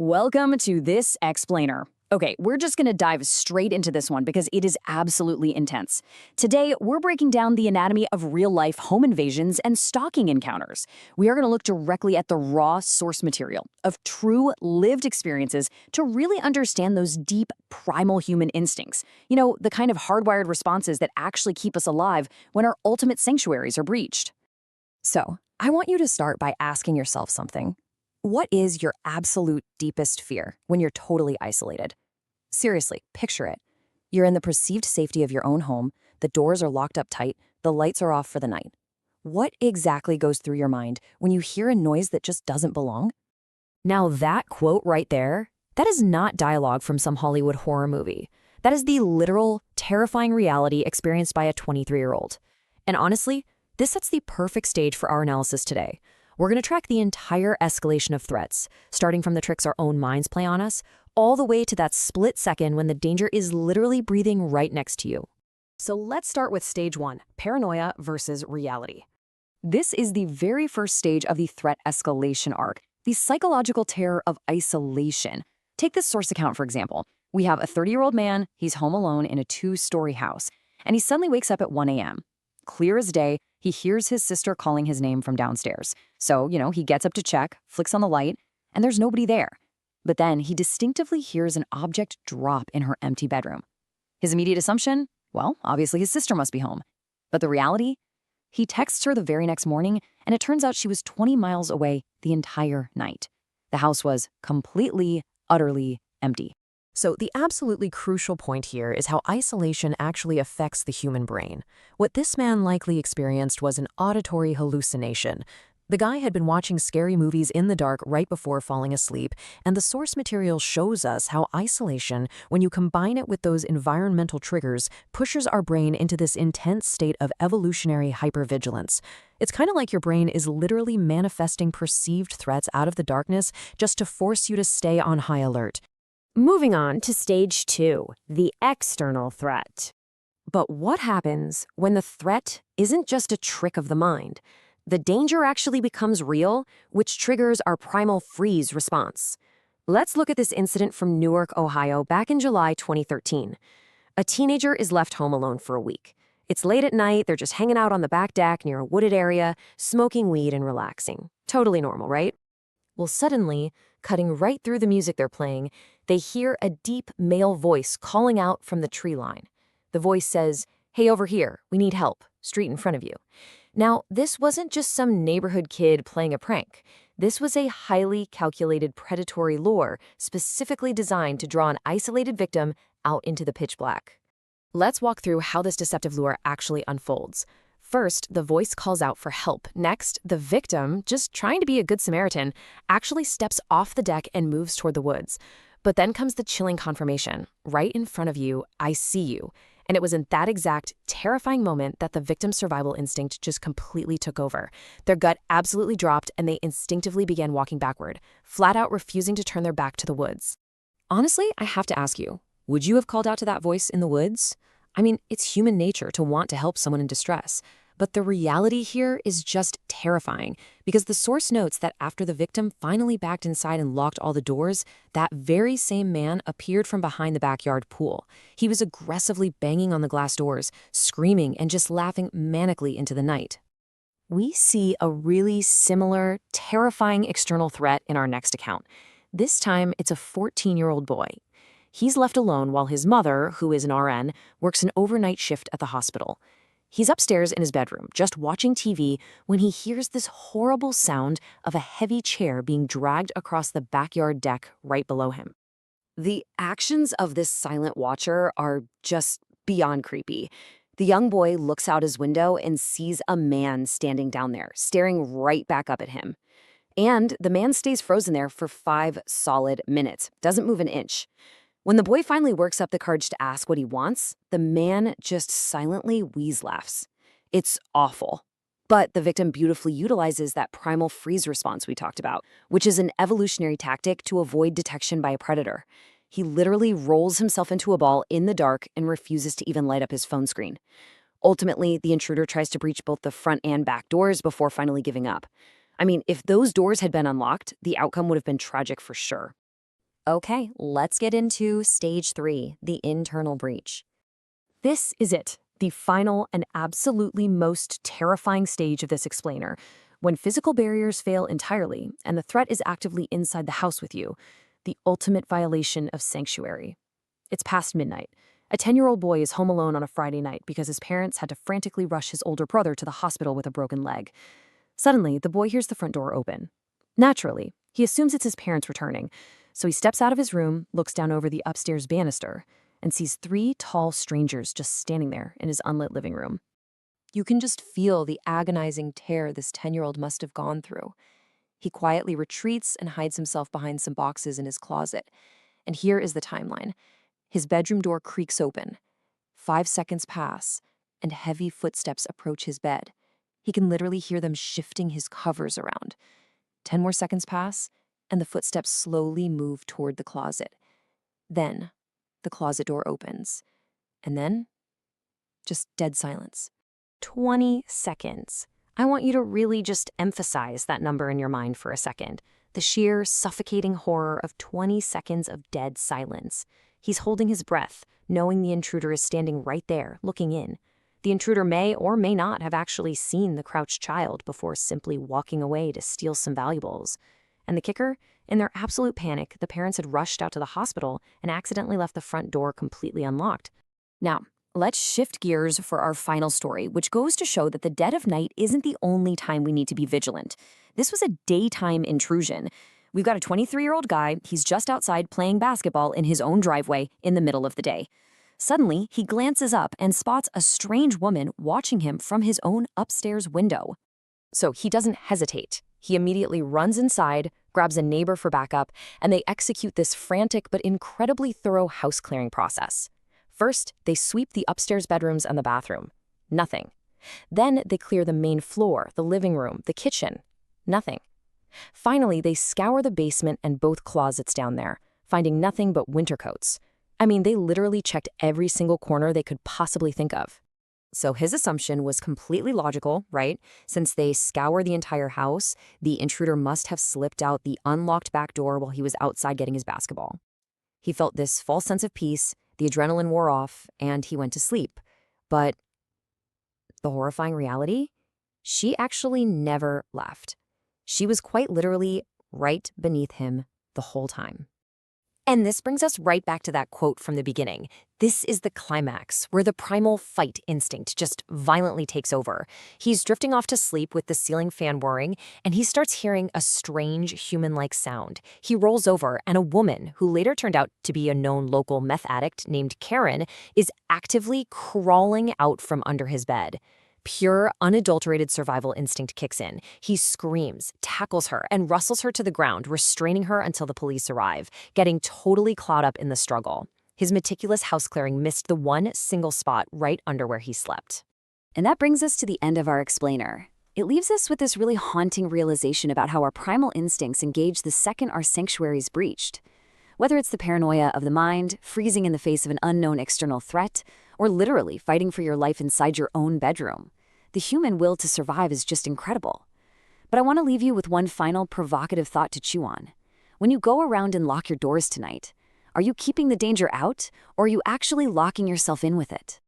Welcome to this explainer. Okay, we're just gonna dive straight into this one because it is absolutely intense. Today, we're breaking down the anatomy of real-life home invasions and stalking encounters. We are gonna look directly at the raw source material of true lived experiences to really understand those deep, primal human instincts. You know, the kind of hardwired responses that actually keep us alive when our ultimate sanctuaries are breached. So, I want you to start by asking yourself something. What is your absolute deepest fear when you're totally isolated? Seriously, picture it. You're in the perceived safety of your own home, the doors are locked up tight, the lights are off for the night. What exactly goes through your mind when you hear a noise that just doesn't belong? Now, that quote right there, that is not dialogue from some Hollywood horror movie. That is the literal, terrifying reality experienced by a 23-year-old. And honestly, this sets the perfect stage for our analysis today. We're going to track the entire escalation of threats, starting from the tricks our own minds play on us, all the way to that split second when the danger is literally breathing right next to you. So let's start with stage one, paranoia versus reality. This is the very first stage of the threat escalation arc, the psychological terror of isolation. Take this source account, for example. We have a 30-year-old man, he's home alone in a 2-story house, and he suddenly wakes up at 1 a.m. Clear as day, he hears his sister calling his name from downstairs. So, he gets up to check, flicks on the light, and there's nobody there. But then he distinctively hears an object drop in her empty bedroom. His immediate assumption? Well, obviously his sister must be home. But the reality? He texts her the very next morning, and it turns out she was 20 miles away the entire night. The house was completely, utterly empty. So the absolutely crucial point here is how isolation actually affects the human brain. What this man likely experienced was an auditory hallucination. The guy had been watching scary movies in the dark right before falling asleep, and the source material shows us how isolation, when you combine it with those environmental triggers, pushes our brain into this intense state of evolutionary hypervigilance. It's kind of like your brain is literally manifesting perceived threats out of the darkness just to force you to stay on high alert. Moving on to stage two, the external threat. But what happens when the threat isn't just a trick of the mind? The danger actually becomes real, which triggers our primal freeze response. Let's look at this incident from Newark, Ohio, back in July 2013. A teenager is left home alone for a week. It's late at night, they're just hanging out on the back deck near a wooded area, smoking weed and relaxing. Totally normal, right? Well, suddenly, cutting right through the music they're playing, they hear a deep male voice calling out from the tree line. The voice says, "Hey, over here, we need help, street in front of you." Now, this wasn't just some neighborhood kid playing a prank. This was a highly calculated predatory lure specifically designed to draw an isolated victim out into the pitch black. Let's walk through how this deceptive lure actually unfolds. First, the voice calls out for help. Next, the victim, just trying to be a good Samaritan, actually steps off the deck and moves toward the woods. But then comes the chilling confirmation. Right in front of you, I see you. And it was in that exact, terrifying moment that the victim's survival instinct just completely took over. Their gut absolutely dropped, and they instinctively began walking backward, flat out refusing to turn their back to the woods. Honestly, I have to ask you, would you have called out to that voice in the woods? I mean, it's human nature to want to help someone in distress. But the reality here is just terrifying, because the source notes that after the victim finally backed inside and locked all the doors, that very same man appeared from behind the backyard pool. He was aggressively banging on the glass doors, screaming and just laughing manically into the night. We see a really similar, terrifying external threat in our next account. This time, it's a 14-year-old boy. He's left alone while his mother, who is an RN, works an overnight shift at the hospital. He's upstairs in his bedroom, just watching TV, when he hears this horrible sound of a heavy chair being dragged across the backyard deck right below him. The actions of this silent watcher are just beyond creepy. The young boy looks out his window and sees a man standing down there, staring right back up at him. And the man stays frozen there for 5 solid minutes, doesn't move an inch. When the boy finally works up the courage to ask what he wants, the man just silently wheeze-laughs. It's awful. But the victim beautifully utilizes that primal freeze response we talked about, which is an evolutionary tactic to avoid detection by a predator. He literally rolls himself into a ball in the dark and refuses to even light up his phone screen. Ultimately, the intruder tries to breach both the front and back doors before finally giving up. I mean, if those doors had been unlocked, the outcome would have been tragic for sure. Okay, let's get into stage 3, the internal breach. This is it, the final and absolutely most terrifying stage of this explainer. When physical barriers fail entirely and the threat is actively inside the house with you, the ultimate violation of sanctuary. It's past midnight. A 10-year-old boy is home alone on a Friday night because his parents had to frantically rush his older brother to the hospital with a broken leg. Suddenly, the boy hears the front door open. Naturally, he assumes it's his parents returning, so he steps out of his room, looks down over the upstairs banister, and sees 3 tall strangers just standing there in his unlit living room. You can just feel the agonizing terror this 10-year-old must have gone through. He quietly retreats and hides himself behind some boxes in his closet. And here is the timeline. His bedroom door creaks open. 5 seconds pass, and heavy footsteps approach his bed. He can literally hear them shifting his covers around. 10 more seconds pass, and the footsteps slowly move toward the closet. Then, the closet door opens. And then, just dead silence. 20 seconds. I want you to really just emphasize that number in your mind for a second. The sheer, suffocating horror of 20 seconds of dead silence. He's holding his breath, knowing the intruder is standing right there, looking in. The intruder may or may not have actually seen the crouched child before simply walking away to steal some valuables. And the kicker? In their absolute panic, the parents had rushed out to the hospital and accidentally left the front door completely unlocked. Now, let's shift gears for our final story, which goes to show that the dead of night isn't the only time we need to be vigilant. This was a daytime intrusion. We've got a 23-year-old guy. He's just outside playing basketball in his own driveway in the middle of the day. Suddenly, he glances up and spots a strange woman watching him from his own upstairs window. So he doesn't hesitate. He immediately runs inside, grabs a neighbor for backup, and they execute this frantic but incredibly thorough house clearing process. First, they sweep the upstairs bedrooms and the bathroom. Nothing. Then they clear the main floor, the living room, the kitchen. Nothing. Finally, they scour the basement and both closets down there, finding nothing but winter coats. I mean, they literally checked every single corner they could possibly think of. So his assumption was completely logical, right? Since they scour the entire house, the intruder must have slipped out the unlocked back door while he was outside getting his basketball. He felt this false sense of peace, the adrenaline wore off, and he went to sleep. But the horrifying reality? She actually never left. She was quite literally right beneath him the whole time. And this brings us right back to that quote from the beginning. This is the climax, where the primal fight instinct just violently takes over. He's drifting off to sleep with the ceiling fan whirring, and he starts hearing a strange human-like sound. He rolls over, and a woman, who later turned out to be a known local meth addict named Karen, is actively crawling out from under his bed. Pure, unadulterated survival instinct kicks in. He screams, tackles her, and rustles her to the ground, restraining her until the police arrive, getting totally caught up in the struggle. His meticulous house clearing missed the one single spot right under where he slept. And that brings us to the end of our explainer. It leaves us with this really haunting realization about how our primal instincts engage the second our sanctuary is breached. Whether it's the paranoia of the mind, freezing in the face of an unknown external threat, or literally fighting for your life inside your own bedroom, the human will to survive is just incredible. But I want to leave you with one final provocative thought to chew on. When you go around and lock your doors tonight, are you keeping the danger out, or are you actually locking yourself in with it?